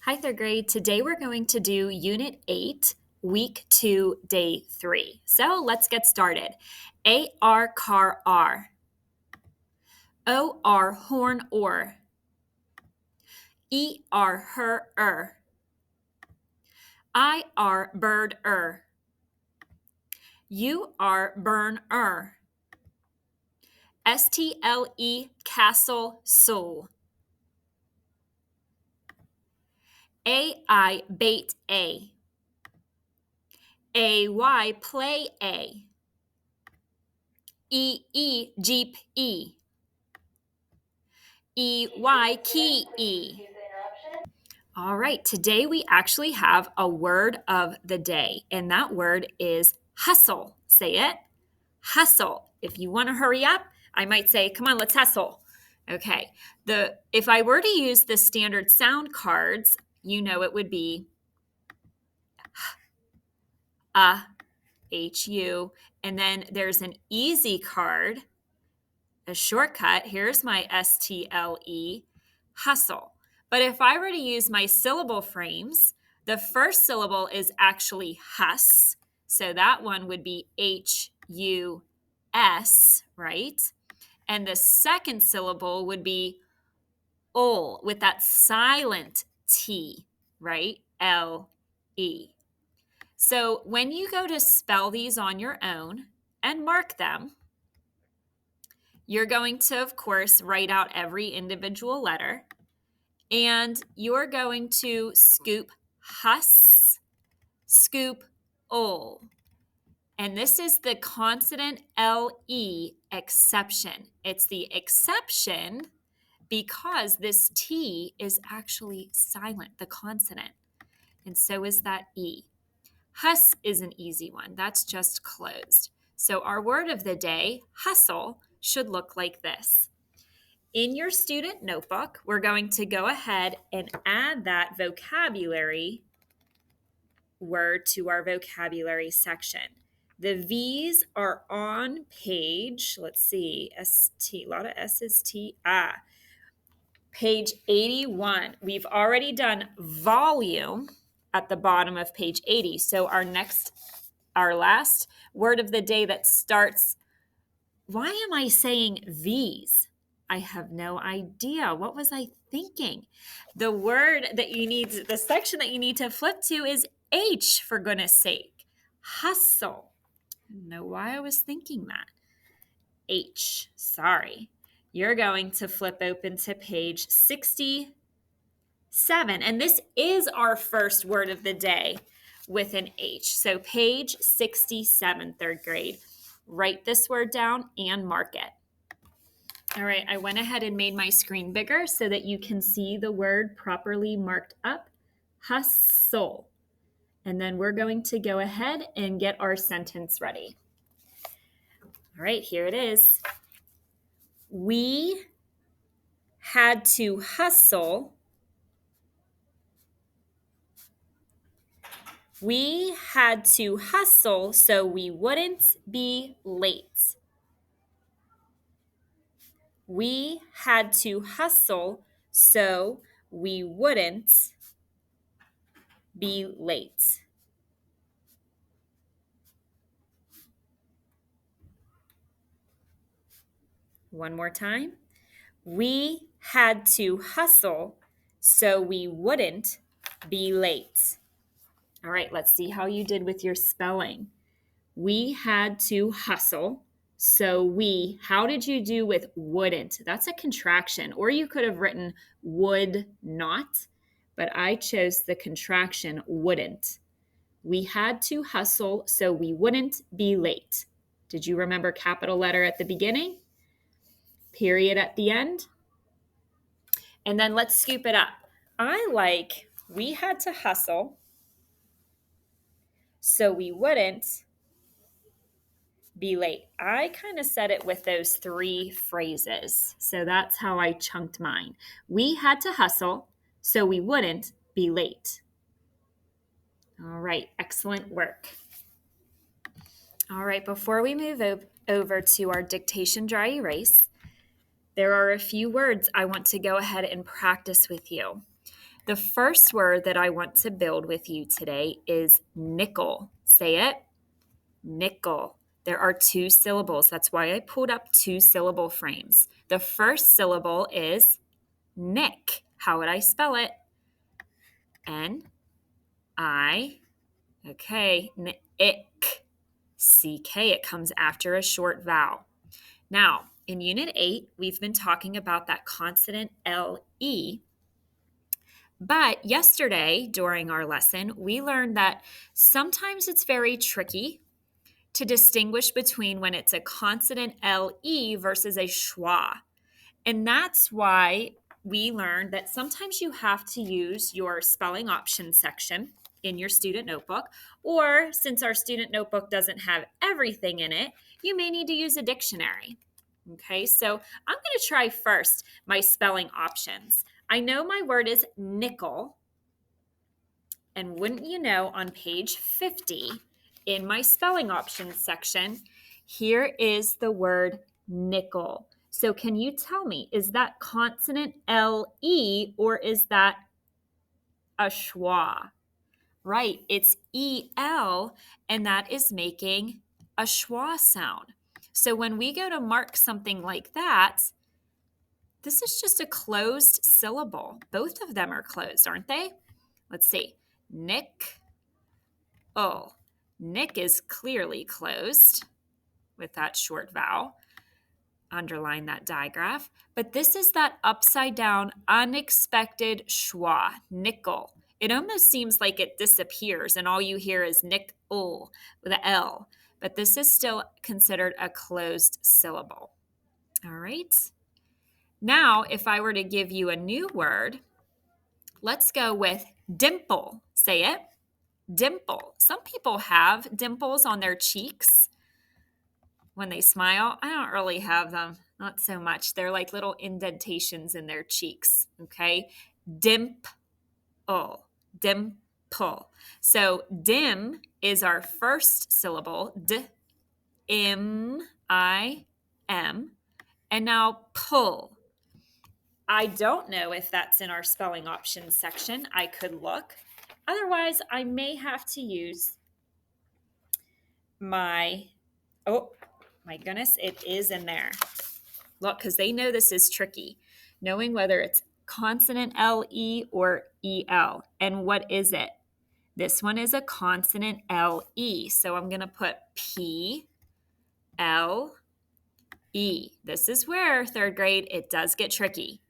Hi, third grade. Today we're going to do Unit 8, Week 2, Day 3. So let's get started. A-R, car, R. O-R, horn, or. E-R, her, I-R, bird, U-R, burn, S-T-L-E, castle, soul. A-I, bait, A-Y, play, E-E, jeep, E-Y, key, All right, today we actually have a word of the day, and that word is hustle. Say it, hustle. If you want to hurry up, I might say, come on, let's hustle. Okay, if I were to use the standard sound cards, it would be H-U, and then there's an easy card, a shortcut. Here's my STLE, hustle. But if I were to use my syllable frames, the first syllable is actually hus. So that one would be H-U-S, right? And the second syllable would be ol with that silent T, right? L-E. So when you go to spell these on your own and mark them, you're going to, of course, write out every individual letter, and you're going to scoop hus, scoop ol. And this is the consonant LE exception. It's the exception because this T is actually silent, the consonant, and so is that E. Hus is an easy one. That's just closed. So our word of the day, hustle, should look like this. In your student notebook, we're going to go ahead and add that vocabulary word to our vocabulary section. The V's are on page, let's see, ST, a lot of S's, T, page 81. We've already done volume at the bottom of page 80. So our last word of the day that starts, why am I saying V's? I have no idea. What was I thinking? The section that you need to flip to is H, for goodness sake. Hustle. I don't know why I was thinking that. H, sorry. You're going to flip open to page 67. And this is our first word of the day with an H. So page 67, third grade. Write this word down and mark it. All right, I went ahead and made my screen bigger so that you can see the word properly marked up. Hustle. And then we're going to go ahead and get our sentence ready. All right, here it is. We had to hustle. We had to hustle so we wouldn't be late. We had to hustle so we wouldn't be late. One more time. We had to hustle so we wouldn't be late. All right, let's see how you did with your spelling. We had to hustle. So how did you do with wouldn't? That's a contraction, or you could have written would not, but I chose the contraction wouldn't. We had to hustle so we wouldn't be late. Did you remember capital letter at the beginning? Period at the end? And then let's scoop it up. We had to hustle so we wouldn't be late. I kind of said it with those three phrases. So that's how I chunked mine. We had to hustle so we wouldn't be late. All right, excellent work. All right, before we move over to our dictation dry erase, there are a few words I want to go ahead and practice with you. The first word that I want to build with you today is nickel. Say it. Nickel. There are 2 syllables. That's why I pulled up 2 syllable frames. The first syllable is Nick. How would I spell it? N-I, okay, ick, C-K. It comes after a short vowel. Now, in Unit 8, we've been talking about that consonant L-E, but yesterday during our lesson, we learned that sometimes it's very tricky to distinguish between when it's a consonant LE versus a schwa. And that's why we learned that sometimes you have to use your spelling options section in your student notebook, or since our student notebook doesn't have everything in it, you may need to use a dictionary. Okay, so I'm going to try first my spelling options. I know my word is nickel, and wouldn't you know, on page 50 in my spelling options section, here is the word nickel. So can you tell me, is that consonant L-E or is that a schwa? Right, it's E-L, and that is making a schwa sound. So when we go to mark something like that, this is just a closed syllable. Both of them are closed, aren't they? Let's see. Nick. Oh, Nick is clearly closed with that short vowel. Underline that digraph. But this is that upside down, unexpected schwa, nickel. It almost seems like it disappears and all you hear is nick-ul with an L. But this is still considered a closed syllable. All right. Now, if I were to give you a new word, let's go with dimple. Say it. Dimple. Some people have dimples on their cheeks when they smile. I don't really have them, not so much. They're like little indentations in their cheeks, okay? Dimple, dimple. So dim is our first syllable, D-M-I-M, and now pull. I don't know if that's in our spelling options section. I could look. Otherwise, I may have to use my goodness, it is in there. Look, because they know this is tricky, knowing whether it's consonant L-E or E-L. And what is it? This one is a consonant L-E. So I'm going to put P-L-E. This is where, third grade, it does get tricky.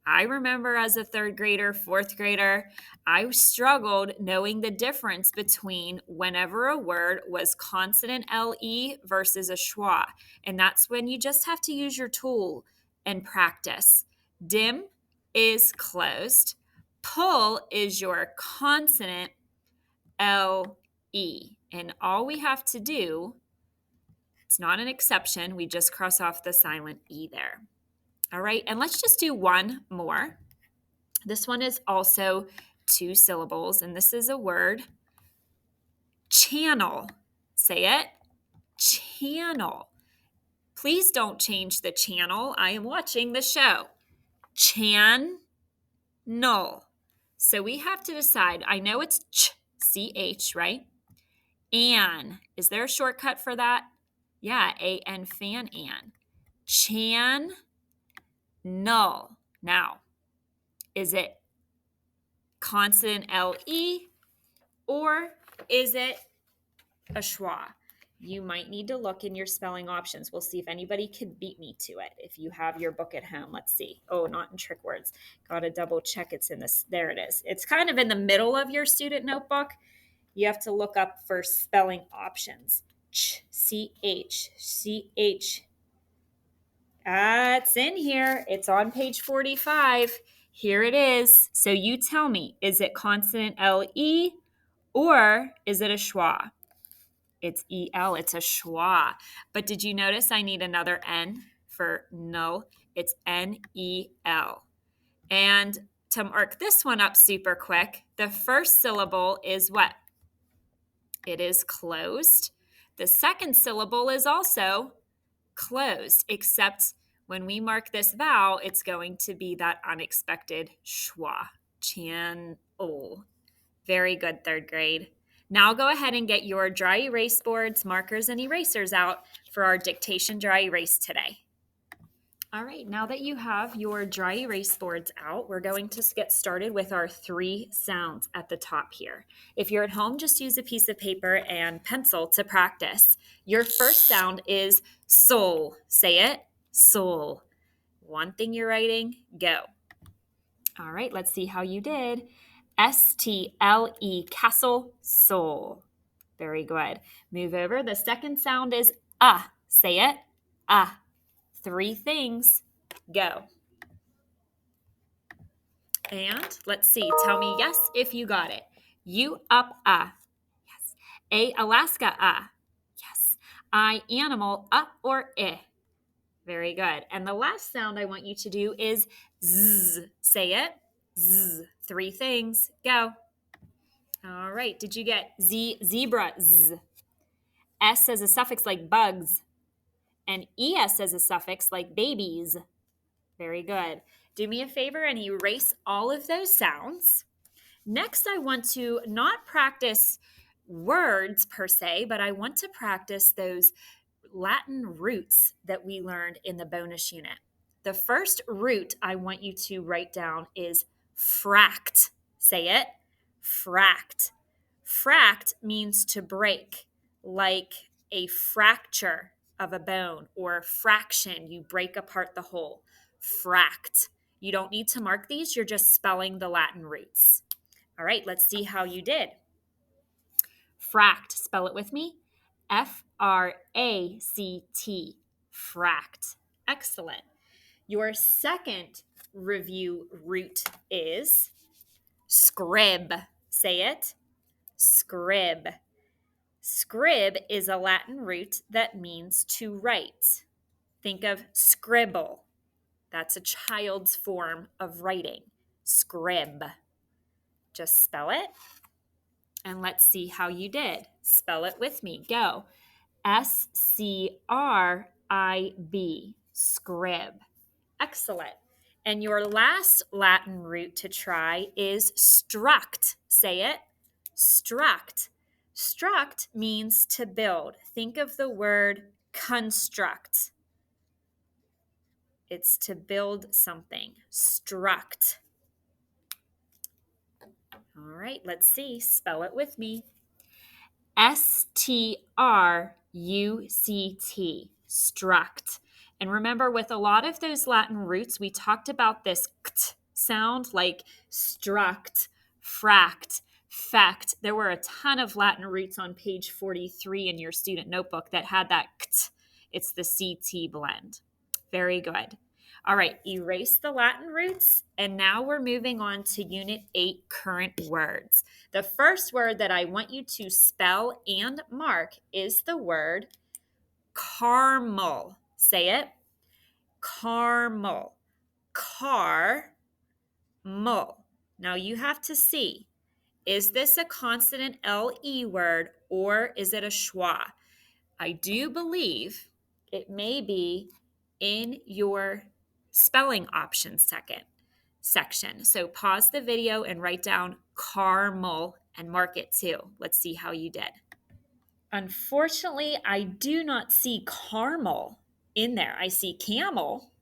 I remember as a third grader, fourth grader, I struggled knowing the difference between whenever a word was consonant LE versus a schwa. And that's when you just have to use your tool and practice. Dim is closed. Pull is your consonant LE. And all we have to do, it's not an exception, we just cross off the silent E there. All right, and let's just do one more. This one is also 2 syllables, and this is a word, channel. Say it, channel. Please don't change the channel. I am watching the show. Chan-null. So we have to decide. I know it's ch, right? An. Is there a shortcut for that? Yeah, A-N, fan, an. Chan-null. Now, is it consonant LE or is it a schwa? You might need to look in your spelling options. We'll see if anybody can beat me to it. If you have your book at home, let's see. Oh, not in trick words. Got to double check it's in this. There it is. It's kind of in the middle of your student notebook. You have to look up for spelling options. C-H. It's in here. It's on page 45. Here it is. So you tell me, is it consonant L-E or is it a schwa? It's E-L. It's a schwa. But did you notice I need another N for no? It's N-E-L. And to mark this one up super quick, the first syllable is what? It is closed. The second syllable is also closed, except when we mark this vowel, it's going to be that unexpected schwa. Channel. Very good, third grade. Now go ahead and get your dry erase boards, markers, and erasers out for our dictation dry erase today. All right, now that you have your dry erase boards out, we're going to get started with our 3 sounds at the top here. If you're at home, just use a piece of paper and pencil to practice. Your first sound is soul. Say it, soul. One thing you're writing, go. All right, let's see how you did. STLE, castle, soul. Very good. Move over. The second sound is Say it, 3 things, go. And let's see. Tell me yes if you got it. U up, yes. A Alaska, yes. I animal, or I. Very good. And the last sound I want you to do is Z. Say it, Z. 3 things, go. All right. Did you get Z, zebra, Z? S as a suffix like bugs, and ES as a suffix like babies. Very good. Do me a favor and erase all of those sounds. Next, I want to not practice words per se, but I want to practice those Latin roots that we learned in the bonus unit. The first root I want you to write down is fract. Say it, fract. Fract means to break, like a fracture of a bone or fraction. You break apart the whole. Fract. You don't need to mark these. You're just spelling the Latin roots. All right, let's see how you did. Fract. Spell it with me. Fract. Fract. Excellent. Your second review root is scrib. Say it. Scrib. Scrib is a Latin root that means to write. Think of scribble. That's a child's form of writing. Scrib. Just spell it. And let's see how you did. Spell it with me. Go. SCRIB. Scrib. Excellent. And your last Latin root to try is struct. Say it. Struct. Struct means to build. Think of the word construct. It's to build something. Struct. All right, let's see. Spell it with me. STRUCT. Struct. And remember, with a lot of those Latin roots, we talked about this ct sound, like struct, fract, fact. There were a ton of Latin roots on page 43 in your student notebook that had that ct. It's the CT blend. Very good. All right, erase the Latin roots, and now we're moving on to Unit 8, current words. The first word that I want you to spell and mark is the word caramel. Say it. Caramel. Caramel. Now you have to see, is this a consonant LE word or is it a schwa? I do believe it may be in your spelling options section. So pause the video and write down caramel and mark it too. Let's see how you did. Unfortunately, I do not see caramel in there. I see camel,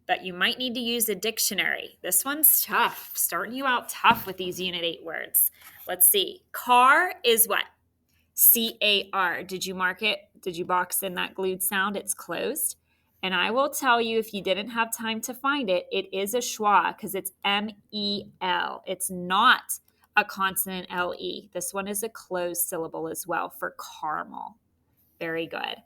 but you might need to use a dictionary. This one's tough, starting you out tough with these Unit 8 words. Let's see. Car is what? CAR. Did you mark it? Did you box in that glued sound? It's closed. And I will tell you, if you didn't have time to find it, it is a schwa because it's MEL. It's not a consonant LE. This one is a closed syllable as well for caramel. Very good.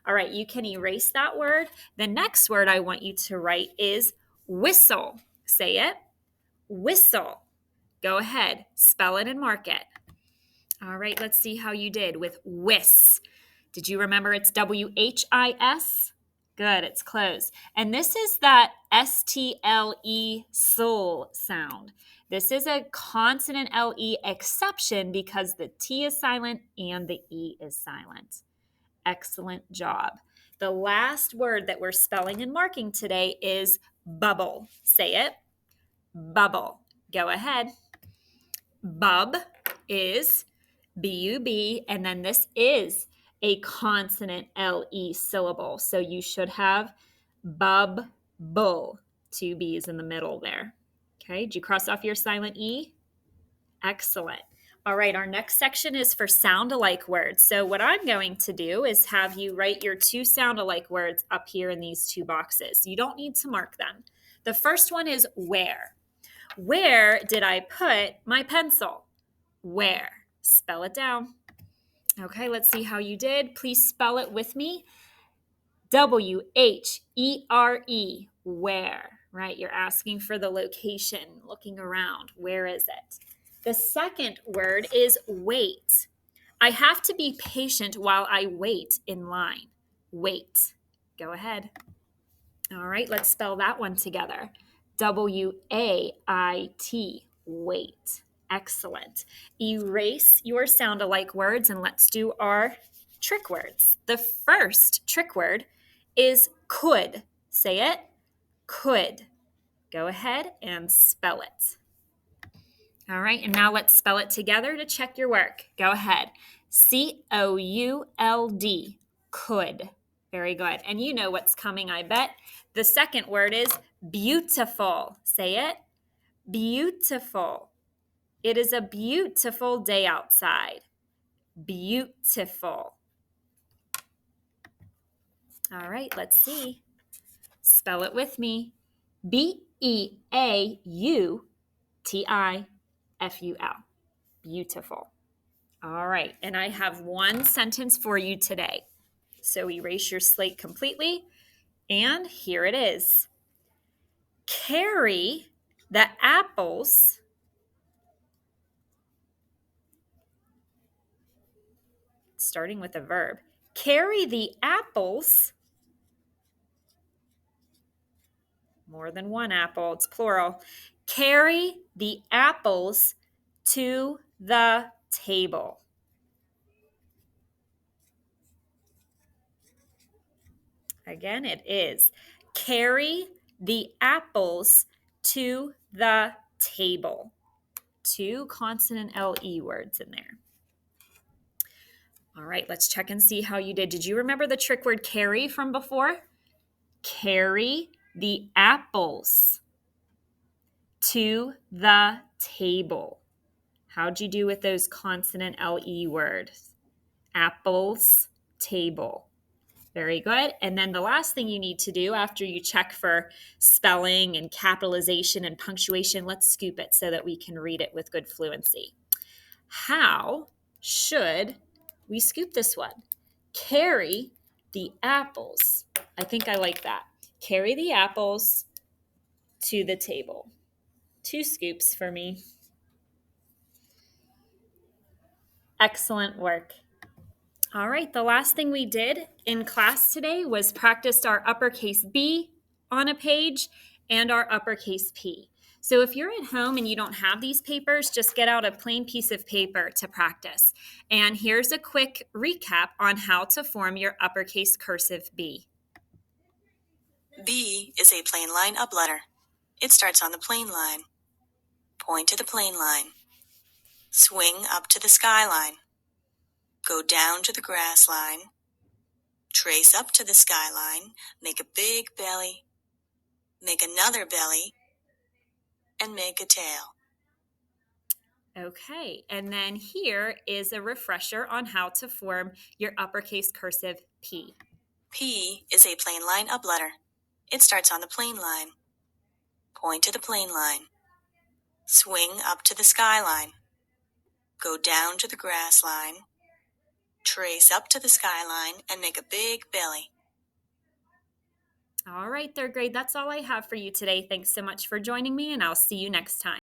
All right, you can erase that word. The next word I want you to write is whistle. Say it. Whistle. Go ahead. Spell it and mark it. All right, let's see how you did with whis. Did you remember it's WHIS? Good, it's closed. And this is that STLE soul sound. This is a consonant LE exception because the T is silent and the E is silent. Excellent job. The last word that we're spelling and marking today is bubble. Say it. Bubble. Go ahead. Bub is B-U-B, and then this is a consonant L-E syllable. So you should have bub, bull, 2 B's in the middle there. Okay, did you cross off your silent E? Excellent. All right, our next section is for sound-alike words. So what I'm going to do is have you write your 2 sound-alike words up here in these 2 boxes. You don't need to mark them. The first one is where. Where did I put my pencil? Where? Spell it down. Okay, let's see how you did. Please spell it with me. W-H-E-R-E, where, right? You're asking for the location, looking around. Where is it? The second word is wait. I have to be patient while I wait in line. Wait. Go ahead. All right, let's spell that one together. W-A-I-T, wait. Excellent. Erase your sound-alike words and let's do our trick words. The first trick word is could. Say it. Could. Go ahead and spell it. All right, and now let's spell it together to check your work. Go ahead. C-O-U-L-D. Could. Very good. And you know what's coming, I bet. The second word is beautiful. Say it. Beautiful. It is a beautiful day outside. Beautiful. All right, let's see. Spell it with me. B-E-A-U-T-I-F-U-L. Beautiful. All right, and I have one sentence for you today. So erase your slate completely, and here it is. Carry the apples starting with a verb. Carry the apples, more than one apple, it's plural. Carry the apples to the table. Again, it is carry the apples to the table. 2 consonant L-E words in there. All right, let's check and see how you did. Did you remember the trick word carry from before? Carry the apples to the table. How'd you do with those consonant L-E words? Apples, table. Very good. And then the last thing you need to do after you check for spelling and capitalization and punctuation, let's scoop it so that we can read it with good fluency. How should we scoop this one? Carry the apples. I think I like that. Carry the apples to the table. 2 scoops for me. Excellent work. All right, the last thing we did in class today was practiced our uppercase B on a page and our uppercase P. So if you're at home and you don't have these papers, just get out a plain piece of paper to practice. And here's a quick recap on how to form your uppercase cursive B. B is a plain line up letter. It starts on the plain line. Point to the plain line. Swing up to the skyline. Go down to the grass line. Trace up to the skyline. Make a big belly. Make another belly. And make a tail. Okay, and then here is a refresher on how to form your uppercase cursive P. P is a plain line up letter. It starts on the plain line. Point to the plain line. Swing up to the skyline. Go down to the grass line. Trace up to the skyline and make a big belly. All right, third grade, that's all I have for you today. Thanks so much for joining me, and I'll see you next time.